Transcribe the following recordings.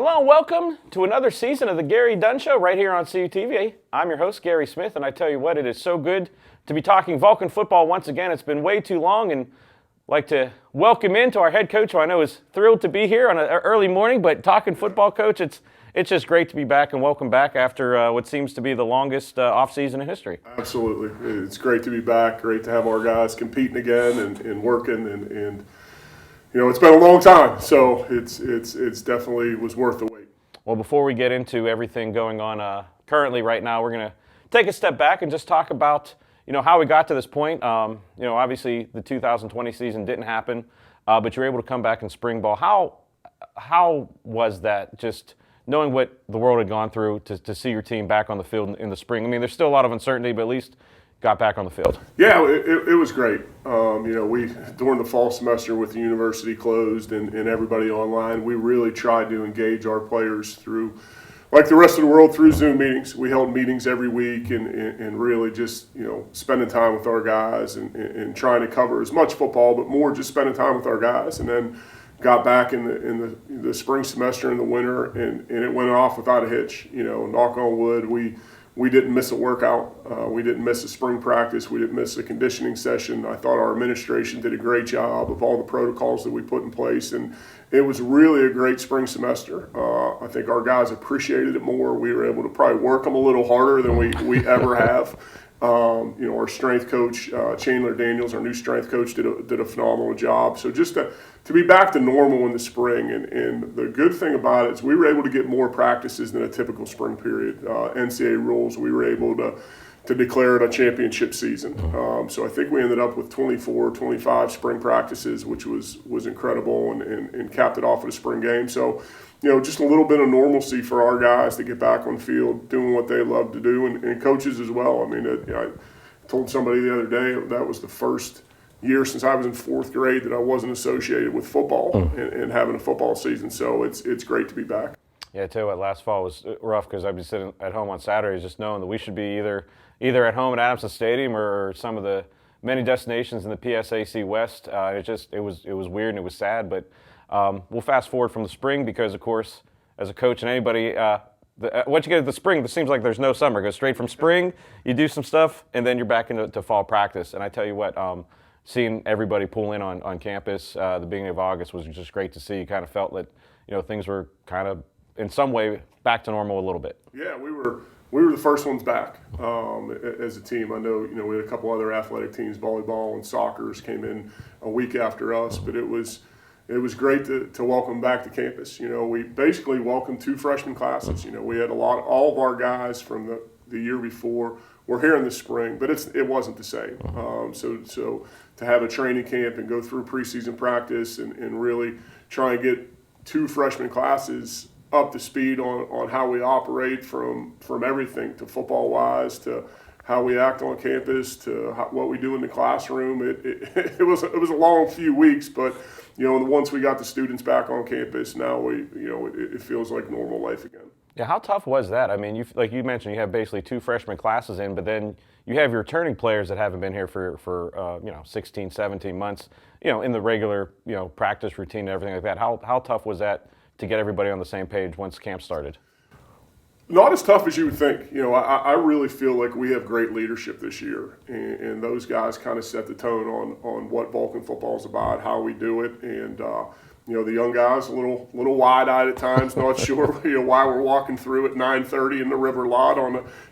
Hello and welcome to another season of the Gary Dunn Show right here on CUTV. I'm your host, Gary Smith, and I tell you what, it is so good to be talking Vulcan football once again. It's been way too long, and I'd like to welcome into our head coach, who I know is thrilled to be here on an early morning, but talking football, Coach, it's just great to be back, and welcome back after what seems to be the longest offseason in history. Absolutely. It's great to be back, great to have our guys competing again and working, and you know, it's been a long time, so it's definitely was worth the wait. Well, before we get into everything going on currently right now, we're going to take a step back and just talk about, you know, how we got to this point. You know, obviously the 2020 season didn't happen, but you were able to come back in spring ball. How was that, just knowing what the world had gone through to see your team back on the field in the spring? I mean, there's still a lot of uncertainty, but at least got back on the field. Yeah, it was great. You know, we during the fall semester with the university closed and everybody online, we really tried to engage our players through, like the rest of the world, through Zoom meetings. We held meetings every week and really just, you know, spending time with our guys and trying to cover as much football, but more just spending time with our guys. And then got back in the spring semester and the winter, and it went off without a hitch. You know, knock on wood, we didn't miss a workout. We didn't miss a spring practice. We didn't miss a conditioning session. I thought our administration did a great job of all the protocols that we put in place, and it was really a great spring semester. I think our guys appreciated it more. We were able to probably work them a little harder than we ever have. You know, our strength coach, Chandler Daniels, our new strength coach, did a phenomenal job. So just to be back to normal in the spring, and the good thing about it is we were able to get more practices than a typical spring period. NCAA rules, we were able to declare it a championship season. So I think we ended up with 24, 25 spring practices, which was incredible, and capped it off with a spring game. So, you know, just a little bit of normalcy for our guys to get back on the field, doing what they love to do, and coaches as well. I mean, I told somebody the other day that was the first year since I was in fourth grade that I wasn't associated with football and having a football season. So it's great to be back. Yeah, I tell you what, last fall was rough because I'd be sitting at home on Saturdays just knowing that we should be either at home at Adamson Stadium or some of the many destinations in the PSAC West. It was weird and it was sad, but we'll fast forward from the spring because, of course, as a coach and anybody, once you get to the spring, it seems like there's no summer. It goes straight from spring, you do some stuff, and then you're back into fall practice. And I tell you what, seeing everybody pull in on campus the beginning of August was just great to see. You kind of felt that, you know, things were kind of in some way back to normal a little bit. Yeah, we were the first ones back as a team. I know, you know, we had a couple other athletic teams, volleyball and soccer, came in a week after us, but it was great to welcome back to campus. You know, we basically welcomed 2 freshman classes. You know, we had all of our guys from the year before were here in the spring, but it wasn't the same. So to have a training camp and go through preseason practice and really try and get 2 freshman classes up to speed on how we operate from everything to football wise to how we act on campus to what we do in the classroom. It was a long few weeks, but you know, once we got the students back on campus, now it feels like normal life again. Yeah, how tough was that? I mean, like you mentioned, you have basically 2 freshman classes in, but then you have your returning players that haven't been here for 16, 17 months, you know, in the regular, you know, practice routine and everything like that. How tough was that to get everybody on the same page once camp started? Not as tough as you would think. You know, I really feel like we have great leadership this year, and those guys kind of set the tone on what Vulcan football is about, how we do it, and you know, the young guys a little wide-eyed at times, not sure why we're walking through at 9:30 in the river lot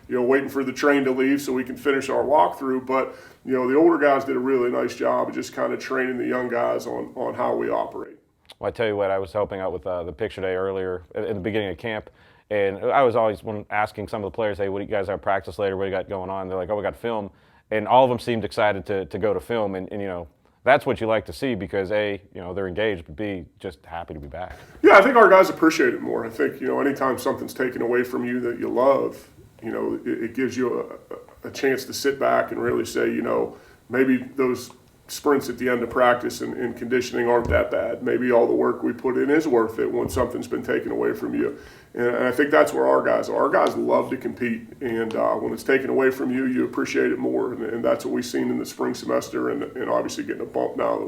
waiting for the train to leave so we can finish our walkthrough. But you know, the older guys did a really nice job of just kind of training the young guys on how we operate. Well, I tell you what, I was helping out with the picture day earlier in the beginning of camp, and I was always asking some of the players, hey, what do you guys have practice later? What do you got going on? They're like, oh, we got film. And all of them seemed excited to go to film. And you know, that's what you like to see because A, you know, they're engaged, but B, just happy to be back. Yeah, I think our guys appreciate it more. I think, you know, anytime something's taken away from you that you love, you know, it gives you a chance to sit back and really say, you know, maybe those sprints at the end of practice and conditioning aren't that bad. Maybe all the work we put in is worth it when something's been taken away from you. And I think that's where our guys are. Our guys love to compete, and when it's taken away from you, you appreciate it more. And that's what we've seen in the spring semester, and obviously getting a bump now that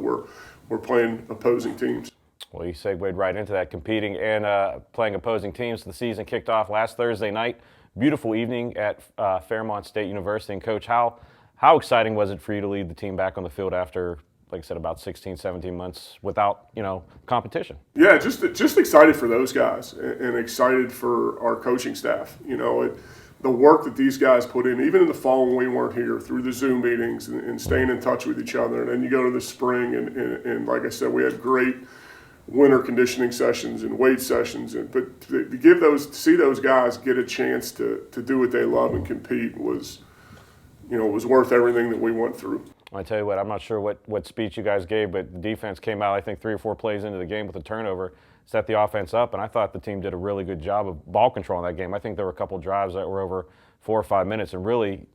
we're playing opposing teams. Well, you segued right into that, competing and playing opposing teams. The season kicked off last Thursday night. Beautiful evening at Fairmont State University. And Coach, how exciting was it for you to lead the team back on the field after, like I said, about 16, 17 months without, competition? Yeah, just excited for those guys and excited for our coaching staff. The work that these guys put in, even in the fall when we weren't here, through the Zoom meetings and staying in touch with each other. And then you go to the spring, and like I said, we had great winter conditioning sessions and weight sessions. But to see those guys get a chance to do what they love and compete was worth everything that we went through. I tell you what, I'm not sure what speech you guys gave, but the defense came out, I think, 3 or 4 plays into the game with a turnover, set the offense up, and I thought the team did a really good job of ball control in that game. I think there were a couple drives that were over 4 or 5 minutes, and really,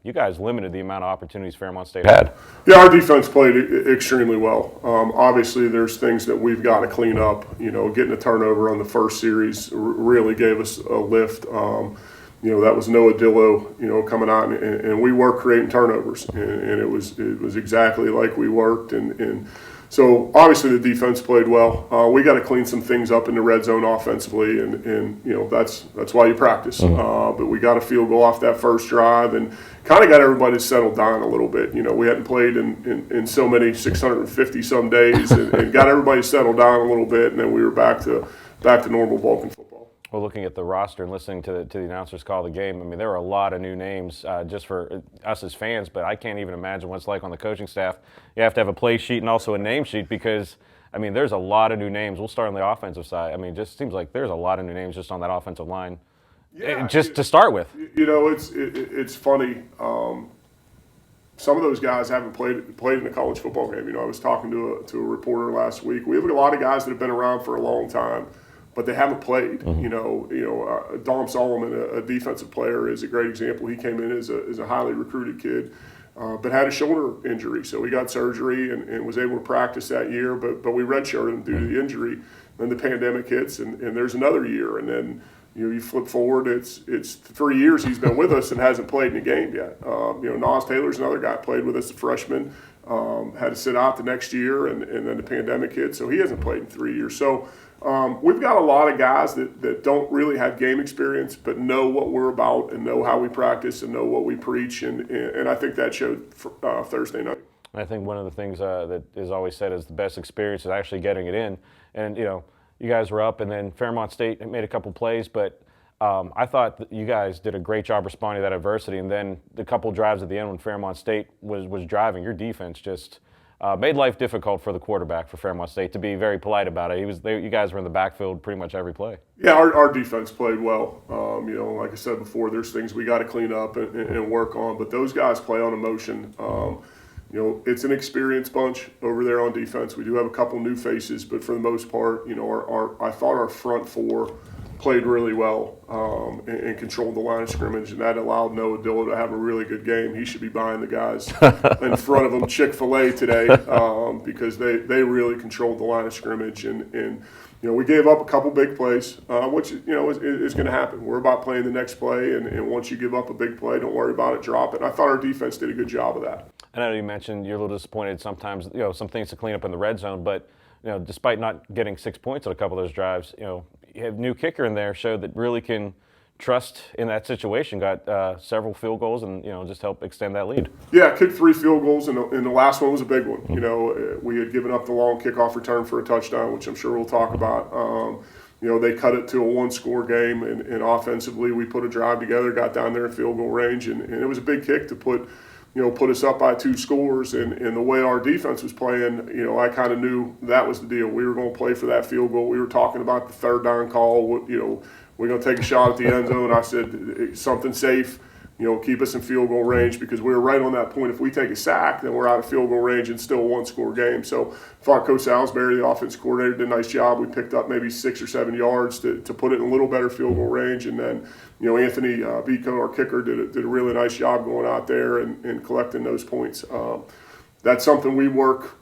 you guys limited the amount of opportunities Fairmont State had. Yeah, our defense played extremely well. Obviously, there's things that we've got to clean up. Getting a turnover on the first series really gave us a lift. That was Noah Dillo, coming out, and we were creating turnovers, and it was exactly like we worked, and so obviously the defense played well. We got to clean some things up in the red zone offensively, and that's why you practice. But we got a field goal off that first drive, and kind of got everybody settled down a little bit. We hadn't played in so many 650 some days, and got everybody settled down a little bit, and then we were back to normal Vulcan football. Well, looking at the roster and listening to the announcers call the game, I mean, there were a lot of new names just for us as fans, but I can't even imagine what it's like on the coaching staff. You have to have a play sheet and also a name sheet because, I mean, there's a lot of new names. We'll start on the offensive side. I mean, it just seems like there's a lot of new names just on that offensive line, to start with. It's funny. Some of those guys haven't played in a college football game. I was talking to a reporter last week. We have a lot of guys that have been around for a long time, but they haven't played. Dom Solomon, a defensive player, is a great example. He came in as a highly recruited kid, but had a shoulder injury, so he got surgery and was able to practice that year. But we redshirted him due to the injury. Then the pandemic hits, and there's another year, and then you flip forward. It's 3 years he's been with us and hasn't played in a game yet. Nas Taylor's another guy, played with us, a freshman. Had to sit out the next year, and then the pandemic hit, so he hasn't played in 3 years. So we've got a lot of guys that don't really have game experience, but know what we're about and know how we practice and know what we preach, and I think that showed Thursday night. I think one of the things that is always said is the best experience is actually getting it in. And, you guys were up, and then Fairmont State made a couple plays, but I thought that you guys did a great job responding to that adversity. And then the couple drives at the end when Fairmont State was driving, your defense just made life difficult for the quarterback for Fairmont State, to be very polite about it. You guys were in the backfield pretty much every play. Yeah, our defense played well. Like I said before, there's things we got to clean up and work on, but those guys play on emotion. It's an experienced bunch over there on defense. We do have a couple new faces, but for the most part, I thought our front four played really well and controlled the line of scrimmage, and that allowed Noah Dillo to have a really good game. He should be buying the guys in front of him Chick-fil-A today because they really controlled the line of scrimmage, and we gave up a couple big plays, which is going to happen. We're about playing the next play, and once you give up a big play, don't worry about it, drop it. And I thought our defense did a good job of that. I know you mentioned you're a little disappointed sometimes, some things to clean up in the red zone, but despite not getting 6 points on a couple of those drives, you have a new kicker in there, showed that really can trust in that situation, got several field goals and, just help extend that lead. Yeah, kicked 3 field goals, and the last one was a big one. We had given up the long kickoff return for a touchdown, which I'm sure we'll talk about. They cut it to a 1-score game, and offensively we put a drive together, got down there in field goal range, and it was a big kick to put us up by 2 scores, and the way our defense was playing, I kind of knew that was the deal. We were going to play for that field goal. We were talking about the third down call. We're going to take a shot at the end zone. I said, something safe, keep us in field goal range, because we were right on that point. If we take a sack, then we're out of field goal range and still a 1-score game. So I thought Coach Salisbury, the offense coordinator, did a nice job. We picked up maybe 6 or 7 yards to put it in a little better field goal range, and then Anthony Vico, our kicker, did a really nice job going out there and collecting those points. That's something we work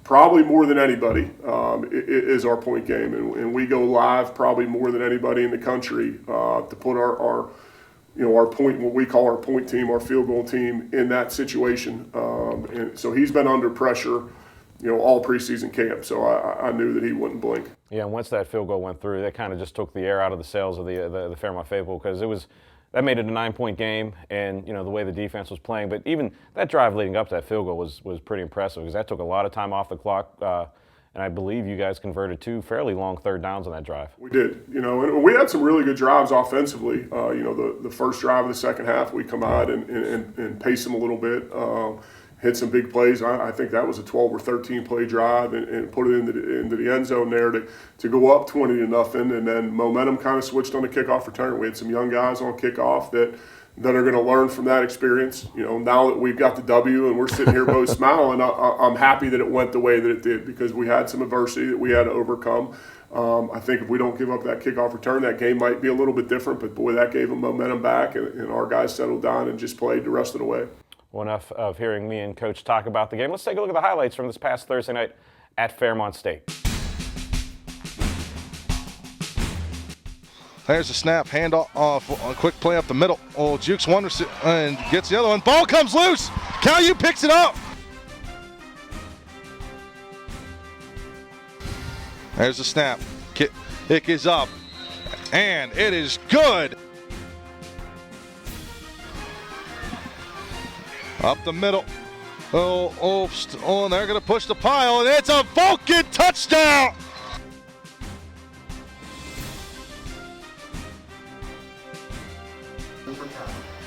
probably more than anybody, is our point game, and we go live probably more than anybody in the country to put our point, what we call our point team, our field goal team, in that situation. And so he's been under pressure all preseason camp. So I knew that he wouldn't blink. Yeah, and once that field goal went through, that kind of just took the air out of the sails of the Fairmont faithful, because that made it a 9-point game, and the way the defense was playing. But even that drive leading up to that field goal was pretty impressive, because that took a lot of time off the clock. And I believe you guys converted 2 fairly long third downs on that drive. We did, and we had some really good drives offensively. The first drive of the second half, we come out and pace them a little bit, hit some big plays. I think that was a 12 or 13 play drive, and put it into the end zone there to go up 20-0, and then momentum kind of switched on the kickoff return. We had some young guys on kickoff that are going to learn from that experience. Now that we've got the W and we're sitting here both smiling, I'm happy that it went the way that it did, because we had some adversity that we had to overcome. I think if we don't give up that kickoff return, that game might be a little bit different, but boy, that gave them momentum back, and our guys settled down and just played the rest of the way. Well, enough of hearing me and Coach talk about the game. Let's take a look at the highlights from this past Thursday night at Fairmont State. There's a snap, handoff, a quick play up the middle. Oh, Jukes wonders and gets the other one. Ball comes loose. Caillou picks it up. There's a snap. Kick is up, and it is good. Up the middle. And they're going to push the pile, and it's a Vulcan touchdown.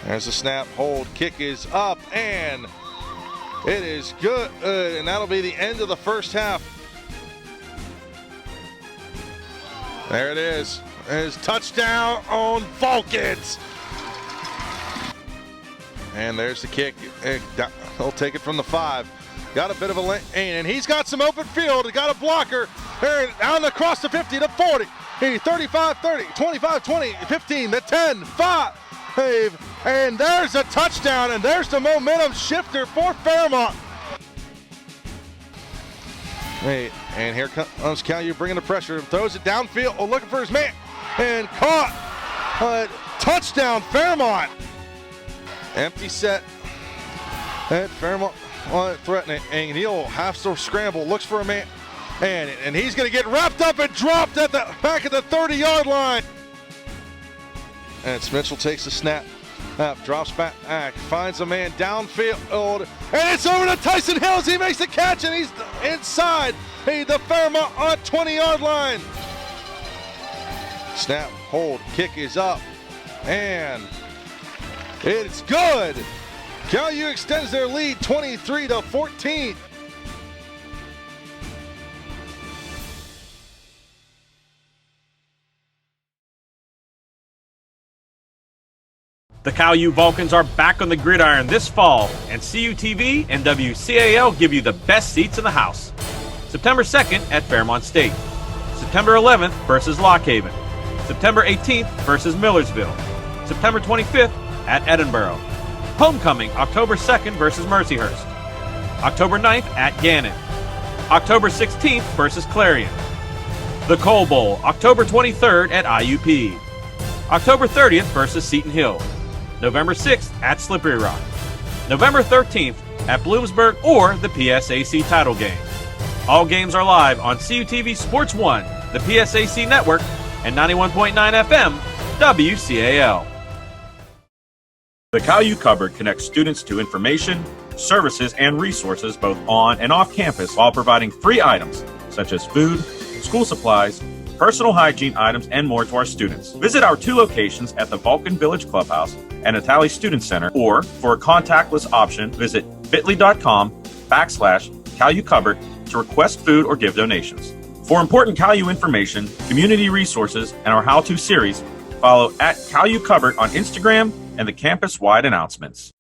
There's a snap, hold, kick is up, and it is good, and that'll be the end of the first half. There it is. There's touchdown on Vulcans. And there's the kick. He'll take it from the 5. Got a bit of a lane, and he's got some open field. He got a blocker. Down across the 50 to 40. 35, 30, 25, 20, 15, the 10, 5. And there's a touchdown, and there's the momentum shifter for Fairmont. And here comes Caillou bringing the pressure, throws it downfield, looking for his man, and caught. Touchdown, Fairmont. Empty set. And Fairmont threatening, and he'll have to scramble, looks for a man, and he's going to get wrapped up and dropped at the back of the 30-yard line. And Mitchell takes the snap, drops back, finds a man downfield, and it's over to Tyson Hills. He makes the catch, and he's inside the Fairmont 20-yard line. Snap, hold, kick is up, and it's good. Caillou extends their lead 23-14. The Caillou Vulcans are back on the gridiron this fall, and CUTV and WCAL give you the best seats in the house. September 2nd at Fairmont State. September 11th versus Lock Haven. September 18th versus Millersville. September 25th at Edinburgh. Homecoming October 2nd versus Mercyhurst. October 9th at Gannon. October 16th versus Clarion. The Coal Bowl October 23rd at IUP. October 30th versus Seton Hill. November 6th at Slippery Rock. November 13th at Bloomsburg or the PSAC title game. All games are live on CUTV Sports 1, the PSAC network, and 91.9 FM, WCAL. The Caillou Cupboard connects students to information, services, and resources both on and off campus while providing free items such as food, school supplies, personal hygiene items, and more to our students. Visit our 2 locations at the Vulcan Village Clubhouse and Atali Student Center, or for a contactless option, visit bit.ly/Caillou Cupboard to request food or give donations. For important Caillou information, community resources, and our how-to series, follow at Caillou Cupboard on Instagram and the campus-wide announcements.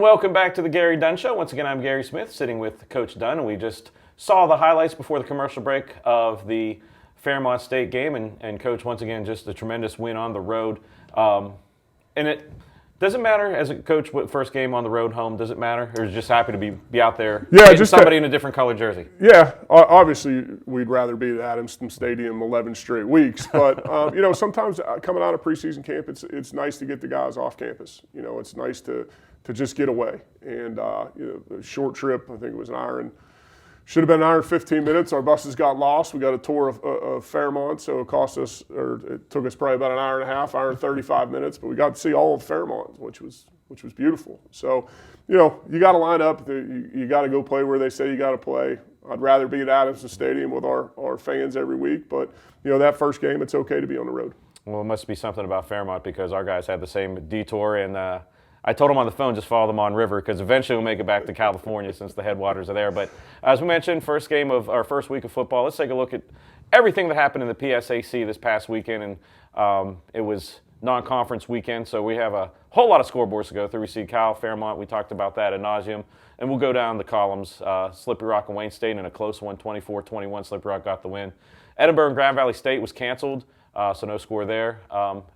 Welcome back to the Gary Dunn Show. Once again, I'm Gary Smith, sitting with Coach Dunn, and we just saw the highlights before the commercial break of the Fairmont State game, and Coach, once again, just a tremendous win on the road. And Does it matter as a coach what first game on the road home? Does it matter, or is just happy to be out there? Yeah, getting just somebody in a different colored jersey. Yeah, obviously we'd rather be at Adams Stadium 11 straight weeks, but sometimes coming out of preseason camp, it's nice to get the guys off campus. It's nice to just get away. And a short trip, I think it was should have been an hour and 15 minutes. Our buses got lost. We got a tour of Fairmont, so it took us probably about an hour and a half, hour and 35 minutes, but we got to see all of Fairmont, which was beautiful. So, you got to line up. You got to go play where they say you got to play. I'd rather be at Adams Stadium with our fans every week, but that first game, it's okay to be on the road. Well, it must be something about Fairmont because our guys had the same detour, and I told them on the phone, just follow them on river because eventually we'll make it back to California since the headwaters are there. But as we mentioned, first game of our first week of football. Let's take a look at everything that happened in the PSAC this past weekend, and it was non-conference weekend, so we have a whole lot of scoreboards to go through. We see Cal, Fairmont, we talked about that ad nauseum, and we'll go down the columns. Slippery Rock and Wayne State in a close one, 24-21. Slippery Rock got the win. Edinburgh and Grand Valley State was canceled. So no score there.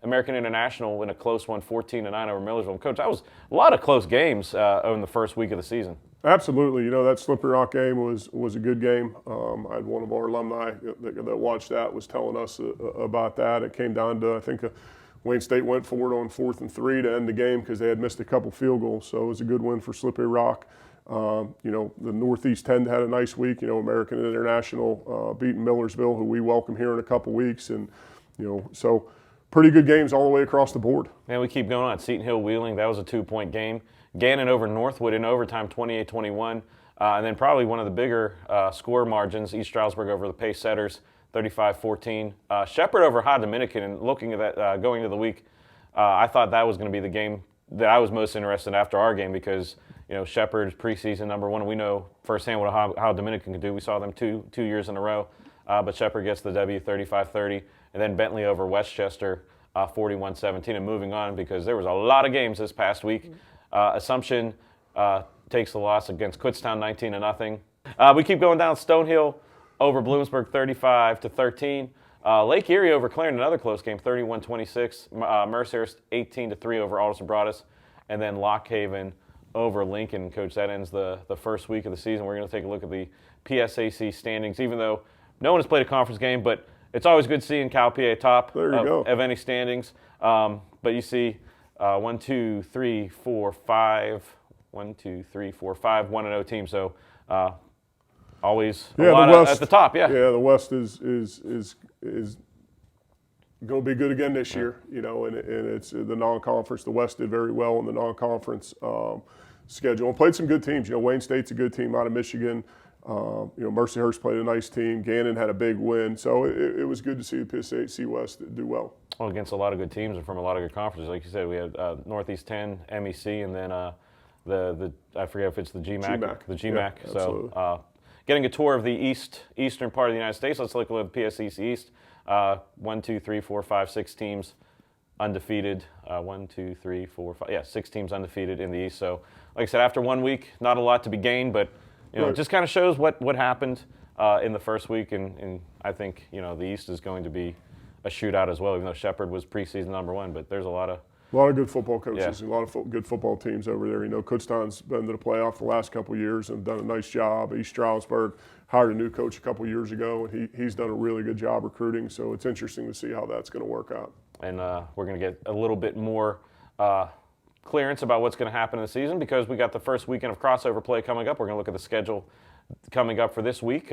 American International in a close one, 14-9 over Millersville. Coach, that was a lot of close games in the first week of the season. Absolutely. That Slippery Rock game was a good game. I had one of our alumni that watched that was telling us about that. It came down to, I think, Wayne State went for it on 4th and 3 to end the game because they had missed a couple field goals. So it was a good win for Slippery Rock. The Northeast 10 had a nice week. American International beating Millersville, who we welcome here in a couple weeks, and so pretty good games all the way across the board. And we keep going on. Seton Hill Wheeling, that was a 2-point game. Gannon over Northwood in overtime, 28-21. And then probably one of the bigger score margins, East Stroudsburg over the Pace Setters, 35-14. Shepherd over High Dominican, and looking at that going into the week, I thought that was going to be the game that I was most interested in after our game because, Shepherd's preseason number one. We know firsthand what High Dominican can do. We saw them two years in a row. But Shepherd gets the W, 35-30. And then Bentley over Westchester, 41-17. And moving on because there was a lot of games this past week. Assumption takes the loss against Kutztown, 19-0. We keep going down. Stonehill over Bloomsburg, 35-13. Lake Erie over Clarendon, another close game, 31-26. Mercyhurst, 18-3 over Aldous and Broadus. And then Lock Haven over Lincoln. Coach, that ends the first week of the season. We're going to take a look at the PSAC standings, even though no one has played a conference game, but it's always good seeing Cal PA top of any standings. But you see 1, 2, 3, 4, 5, 1, 2, 3, 4, 5, 1-0 team. So always a lot at the top. Yeah. Yeah, the West is going to be good again this year. And it's the non-conference. The West did very well in the non-conference schedule and played some good teams. Wayne State's a good team out of Michigan. Mercyhurst played a nice team. Gannon had a big win. So it was good to see the PSAC West do well. Well, against a lot of good teams and from a lot of good conferences. Like you said, we had Northeast 10, MEC, and then the I forget if it's the GMAC. The GMAC. Yeah, so getting a tour of the eastern part of the United States. Let's look at the PSAC East. 1, 2, 3, 4, 5, 6 teams undefeated. 1, 2, 3, 4, 5. Yeah, 6 teams undefeated in the East. So, like I said, after 1 week, not a lot to be gained, but it just kind of shows what happened in the first week, and I think the East is going to be a shootout as well. Even though Shepherd was preseason number 1, but there's a lot of good football coaches, and a lot of good football teams over there. Kutztown's been to the playoff the last couple of years and done a nice job. East Stroudsburg hired a new coach a couple of years ago, and he's done a really good job recruiting. So it's interesting to see how that's going to work out. And we're going to get a little bit more clearance about what's going to happen in the season because we got the first weekend of crossover play coming up. We're going to look at the schedule coming up for this week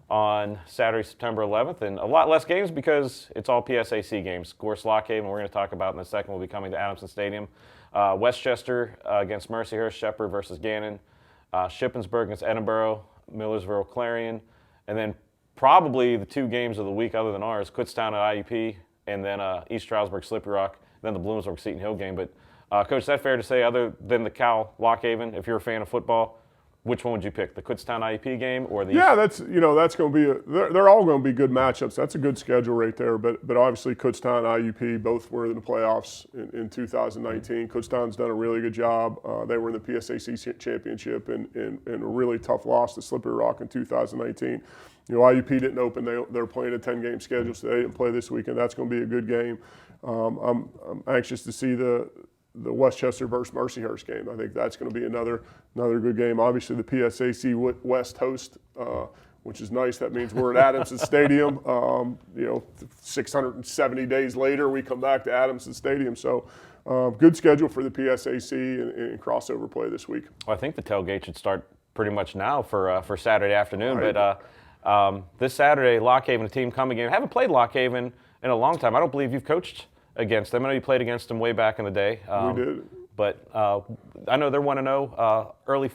on Saturday, September 11th, and a lot less games because it's all PSAC games. Of course, Lock Haven, we're going to talk about in a second, will be coming to Adamson Stadium. Westchester against Mercyhurst, Shepherd versus Gannon, Shippensburg against Edinburgh, Millersville, Clarion, and then probably the 2 games of the week other than ours, Kutztown at IUP, and then East Stroudsburg, Slippery Rock, then the Bloomsburg Seton Hill game. But Coach, is that fair to say, other than the Cal Lock Haven, if you're a fan of football, which one would you pick, the Kutztown IUP game or the? Yeah, that's going to be they're all going to be good matchups. That's a good schedule right there. But obviously Kutztown, IUP, both were in the playoffs in 2019. Kutztown's done a really good job. They were in the PSAC championship and a really tough loss to Slippery Rock in 2019. IUP didn't open. They're playing a 10-game schedule, so they didn't play this weekend. That's going to be a good game. I'm anxious to see the the Westchester versus Mercyhurst game. I think that's going to be another good game. Obviously, the PSAC West host, which is nice. That means we're at Adamson Stadium. 670 days later, we come back to Adamson Stadium. So, good schedule for the PSAC and crossover play this week. Well, I think the tailgate should start pretty much now for Saturday afternoon. Right. But this Saturday, Lock Haven, a team coming in. I haven't played Lock Haven in a long time. I don't believe you've coached against them. I know you played against them way back in the day. We did. But I know they're 1-0. Early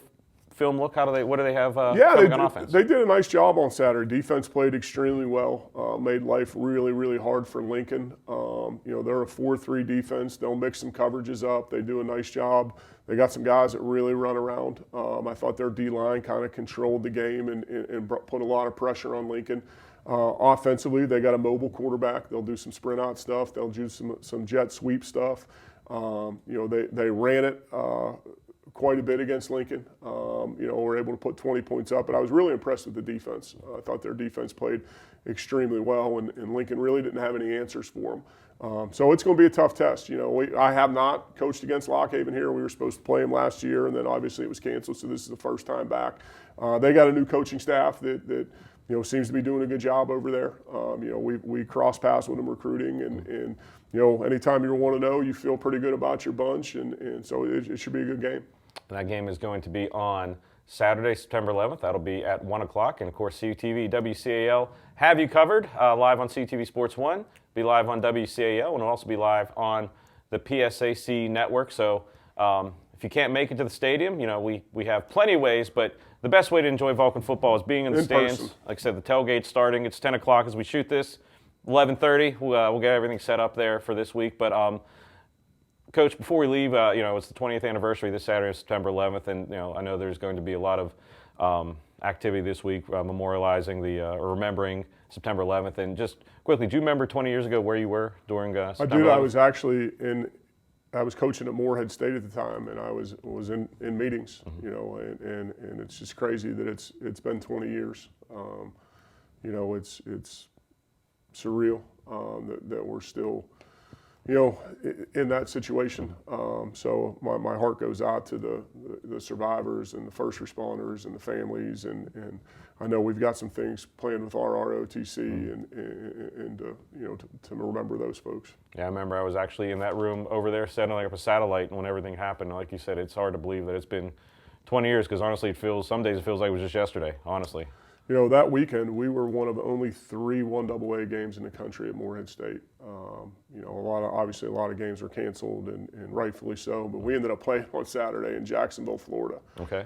film look. What do they have Yeah, coming on offense? they did a nice job on Saturday. Defense played extremely well. Made life really, really hard for Lincoln. They're a 4-3 defense. They'll mix some coverages up. They do a nice job. They got some guys that really run around. I thought their D-line kind of controlled the game and put a lot of pressure on Lincoln. Offensively, they got a mobile quarterback. They'll do some sprint out stuff. They'll do some jet sweep stuff. They ran it quite a bit against Lincoln. Were able to put 20 points up. But I was really impressed with the defense. I thought their defense played extremely well, and Lincoln really didn't have any answers for them. So it's going to be a tough test. I have not coached against Lock Haven here. We were supposed to play them last year, and then obviously it was canceled, so this is the first time back. They got a new coaching staff that seems to be doing a good job over there. We cross paths with them recruiting, and anytime you're 1-0, you feel pretty good about your bunch, and so it should be a good game. And that game is going to be on Saturday, September 11th. That'll be at 1 o'clock. And, of course, CUTV, WCAL have you covered live on CUTV Sports 1, be live on WCAL, and it'll also be live on the PSAC network. So if you can't make it to the stadium, we have plenty of ways, but the best way to enjoy Vulcan football is being in the stands. Person. Like I said, the tailgate's starting. It's 10 o'clock as we shoot this. 11:30, we'll get everything set up there for this week. But, Coach, before we leave, it's the 20th anniversary this Saturday, September 11th, and I know there's going to be a lot of activity this week memorializing or remembering September 11th. And just quickly, do you remember 20 years ago where you were during September 11th? I do. I was actually I was coaching at Moorhead State at the time, and I was in meetings, and it's just crazy that it's been 20 years. It's surreal that we're still, in that situation. So my heart goes out to the survivors and the first responders and the families, and I know we've got some things planned with our ROTC and to remember those folks. Yeah, I remember I was actually in that room over there setting up a satellite when everything happened. Like you said, it's hard to believe that it's been 20 years because honestly, some days it feels like it was just yesterday, honestly. That weekend we were one of only 3 1AA games in the country at Moorhead State. Obviously a lot of games were canceled and rightfully so, but we ended up playing on Saturday in Jacksonville, Florida. Okay.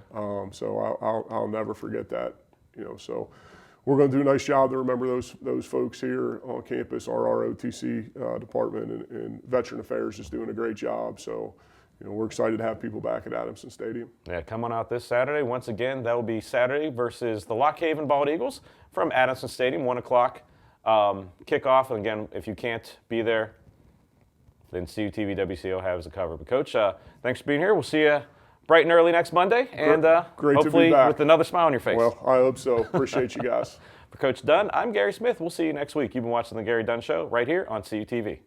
So I'll never forget that. So we're going to do a nice job to remember those folks here on campus. Our ROTC department and Veteran Affairs is doing a great job. So. We're excited to have people back at Adamson Stadium. Yeah, come on out this Saturday. Once again, that will be Saturday versus the Lock Haven Bald Eagles from Adamson Stadium, 1 o'clock kickoff. And again, if you can't be there, then CUTV WCO has the cover. But Coach, thanks for being here. We'll see you bright and early next Monday, and Great hopefully to be back. with another smile on your face. Well, I hope so. Appreciate you guys. For Coach Dunn, I'm Gary Smith. We'll see you next week. You've been watching The Gary Dunn Show right here on CUTV.